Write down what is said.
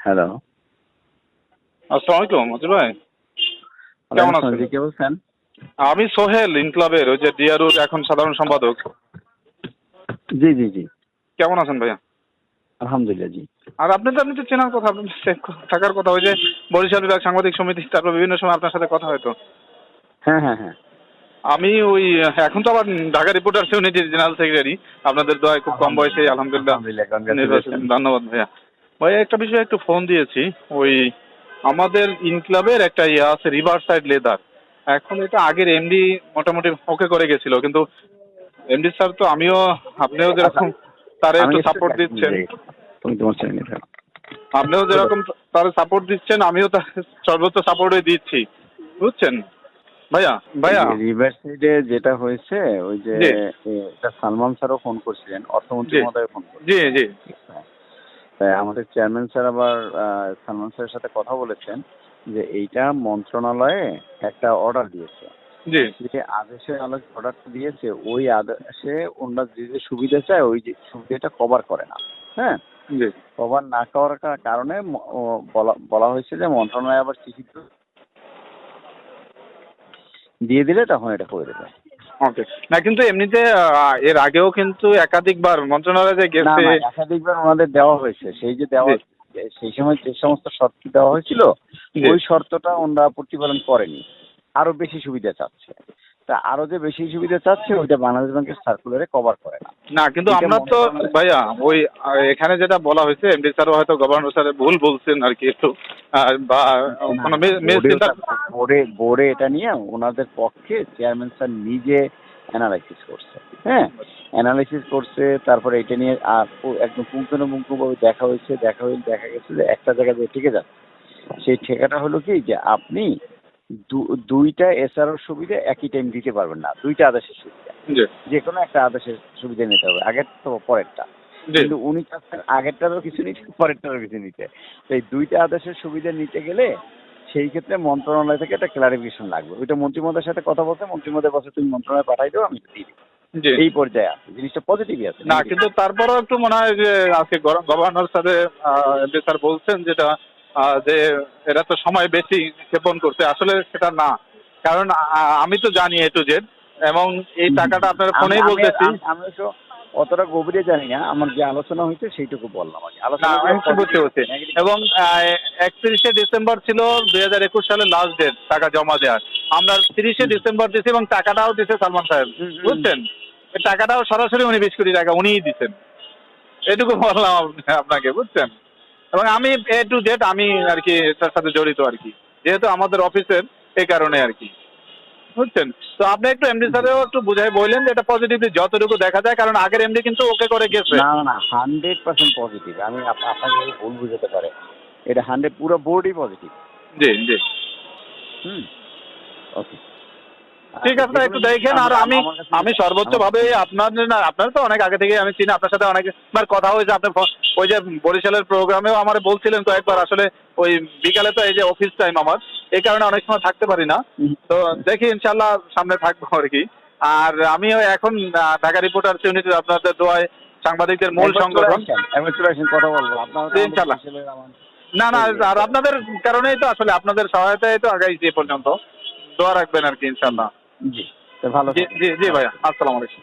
Hello. আসসালামু আলাইকুম আজিজ ভাই, কেমন আছেন? জি, কে বলছেন? আমি সোহেল ইনক্লাবের ওই যে ডিআরউর এখন সাধারণ সম্পাদক। জি, জি, জি। কেমন আছেন ভাইয়া? আলহামদুলিল্লাহ, জি। আর আপনি তো চেনার কথা, আপনার থাকার কথা, ওই যে বরিশাল বিভাগ সাংবাদিক সমিতি, তারপর বিভিন্ন সময় আপনার সাথে কথা হয়তো। হ্যাঁ, হ্যাঁ, হ্যাঁ। আমি ওই এখন তো আবার ঢাকা রিপোর্টার্স ইউনিটির জেনারেল সেক্রেটারি। আপনাদের দোয়ায় খুব কম বয়সে আলহামদুলিল্লাহ, আলহামদুলিল্লাহ আলহামদুলিল্লাহ, নির্বাচন। কংগ্রাচুলেশন। ধন্যবাদ ভাইয়া। ভাইয়া একটা বিষয়ে একটু ফোন দিয়েছি। ওই আমাদের ইনক্লাবের একটা ইয়ে আছে, রিভার সাইড লেদার। এখন এটা আগের এমডি মোটামুটি ওকে করে গেছিল, কিন্তু এমডি স্যার তো আমিও আপনিও আচ্ছা, যেরকম তারে আমি একটু একটু সাপোর্ট দিচ্ছেন, তুমি তোমার চ্যানেলে থাকো। আপনিও যেরকম তারে সাপোর্ট দিচ্ছেন, আমিও তার সর্বোচ্চ সাপোর্টই দিচ্ছি, বুঝছেন ভাইয়া? এই ভাইয়া যে রিভার সাইডে যেটা হয়েছে, ওই যে জি এটা সালমান স্যারও ফোন করছিলেন, অর্থমন্ত্রী জি মহোদয় ফোন জি করছিলেন। জি ঠিক আছে? তাই আমাদের চেয়ারম্যান স্যার আবার সালমান স্যারের সাথে কথা বলেছেন যে এইটা মন্ত্রণালয়ে একটা অর্ডার দিয়েছে। জি যে আদেশের আলোকে অর্ডারটা দিয়েছে, ওই আদেশে ওনারা যে যে সুবিধা চায় ওই যে সুবিধাটা কভার করে না। হ্যাঁ, জি কভার না করার কারণে বলা বলা হয়েছে যে মন্ত্রণালয় আবার চিঠি দিয়ে দিলে তখন এটা করে দেবে। ওকে। না কিন্তু এমনিতে এর আগেও কিন্তু একাধিকবার মন্ত্রণালয়ে যে না, গেছে। না, একাধিকবার ওনাদের দেওয়া হয়েছে। সেই যে দেওয়া, জি সেই সময় যে সমস্ত শর্ত দেওয়া হয়েছিল জি ওই শর্তটা ওনারা প্রতিপালন করেনি, আরো বেশি সুবিধা চাচ্ছে। তা আরো যে বেশি সুবিধা চাচ্ছে ওইটা বাংলাদেশ ব্যাংকের সার্কুলারে কভার করে না। না কিন্তু এটা আমরা তো মন্ত্রণালয়। ভাইয়া ওই এখানে যেটা বলা হয়েছে, এমডি স্যারও হয়তো গভর্নর স্যারের ভুল বলছেন আর কি একটু, বা না, কোনো না, মিস চিন্তা। বোর্ডে এটা নিয়ে ওনাদের পক্ষে চেয়ারম্যান স্যার নিজে অ্যানালাইসিস করছে। হ্যাঁ, অ্যানালাইসিস করছে, তারপরে এটা নিয়ে একদম পুঙ্খানুপুঙ্খভাবে দেখা গেছে যে একটা জায়গায় যে ঠেকে যাচ্ছে, সেই ঠেকাটা হলো কি যে আপনি দুইটা এসআরওর সুবিধা একই টাইম দিতে পারবেন না, দুইটা আদেশের সুবিধা। জি যে কোনো একটা আদেশের সুবিধা নিতে হবে, আগের তো পরেরটা। জি কিন্তু উনি চাচ্ছেন আগেরটারও কিছু নিতে, পরেরটারও কিছু নিতে। তো এই দুইটা আদেশের সুবিধা নিতে গেলে সেই ক্ষেত্রে মন্ত্রণালয় থেকে একটা ক্লারিফিকেশন লাগবে। ওইটা মন্ত্রী মহোদয়ের সাথে কথা বলতে, মন্ত্রী মহোদয় বলছে তুমি মন্ত্রণালয়ে পাঠাই দাও, আমি দিয়ে দিই। জি। এই পর্যায়ে আছে, জিনিসটা পজিটিভই আছে। না কিন্তু তারপরেও একটু মনে হয় যে আজকে গভর্নর সাথে এমডি স্যার বলছেন যেটা, যে এরা তো সময় বেশি ক্ষেপণ করছে, আসলে সেটা না। কারণ আমি তো জানি এ টু জেড, এবং এই টাকাটা আপনার আমি ফোনেই আমি বলতেছি। আমি আমি তো অতটা গভীরে জানি না, আমার যে আলোচনা হয়েছে সেইটুকু বললাম আর কি। না আলোচনা আমি বুঝতে পারছি। এবং 31শে ডিসেম্বর ছিল 2021 সালের লাস্ট ডেট টাকা জমা দেওয়ার। আমরা 30শে ডিসেম্বর দিয়েছি, এবং টাকাটাও দিয়েছে সালমান সাহেব, বুঝছেন? এই টাকাটাও সরাসরি উনি 20 কোটি টাকা উনিই দিচ্ছেন, এটুকু বললাম আপনাকে, বুঝছেন? এবং আমি এ টু জেড আমি আর কি তার সাথে জড়িত আর কি, যেহেতু আমাদের অফিসের, এই কারণে আর কি, বুঝছেন? তো আপনি একটু এমডি স্যারেও একটু বুঝাই বললেন যে এটা পজিটিভলি যতটুকু দেখা যায়, কারণ আগের এমডি কিন্তু ওকে করে গেছে। না, না, 100% পজিটিভ। আমি আপনাকে ভুল বুঝাতে পারে, এটা 100 পুরো বোর্ডই পজিটিভ। জি জি হুম, ওকে। ঠিক আছে, একটু দেখেন। আর আমি আমার কাছে আমি সর্বোচ্চ আমার ভাবে আপনার না, আপনার তো অনেক আগে থেকে আমি চিনি, আপনার সাথে অনেকবার কথা হয়েছে। আপনি ওই যে বরিশালের প্রোগ্রামেও আমার বলছিলেন কয়েকবার। আসলে ওই বিকালে তো এই যে অফিস টাইম আমার, এই কারণে অনেক সময় থাকতে পারি না। তো দেখি ইনশাল্লাহ সামনে থাকবো আর কি। আর আমিও এখন ঢাকা রিপোর্টার্স ইউনিটির আপনাদের দোয়ায় সাংবাদিকদের মূল সংগঠন। একবার চলে আসেন, কথা বলবো। আপনারা তো আমাদের ইনশাল্লাহ। বরিশালের আমার। না না, আর আপনাদের কারণেই তো, আসলে আপনাদের সহায়তায় তো আগাইছি এ পর্যন্ত। দোয়া রাখবেন আর কি ইনশাল্লাহ। জি, তো ভালো জি থাকেন। জি জি ভাইয়া, আসসালামু আলাইকুম।